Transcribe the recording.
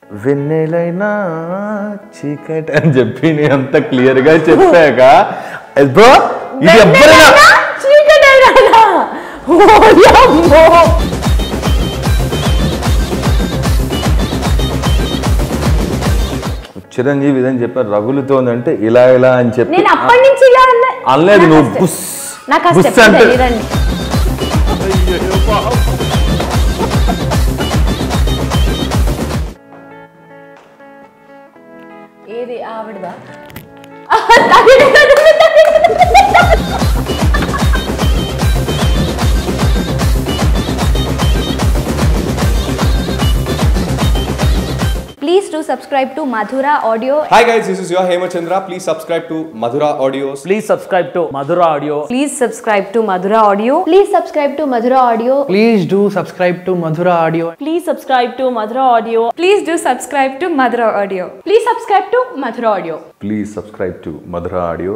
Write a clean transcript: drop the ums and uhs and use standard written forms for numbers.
వెన్నెలైనా చీకటి అని చెప్పి నేను అంత క్లియర్ గా చెప్పాక బ్రో ఇది ఎవ్వరైనా చిరంజీవి ఇదని చెప్పారు రగులుతోందంటే ఇలా ఇలా అని చెప్పి నేను అప్పటి నుంచి ఇలా అనలేదు నువ్వు బుస్ బుస్ అంటే ఏది ఆవిడదా Please do subscribe to Madhura Audio. Hi guys, this is your Hemachandra. Please subscribe to Madhura Audios. Please subscribe to Madhura Audio. Please subscribe to Madhura Audio. Please subscribe to Madhura Audio. Please do subscribe to Madhura Audio. Please subscribe to Madhura Audio. Please do subscribe to Madhura Audio. Please subscribe to Madhura Audio. Please subscribe to Madhura audio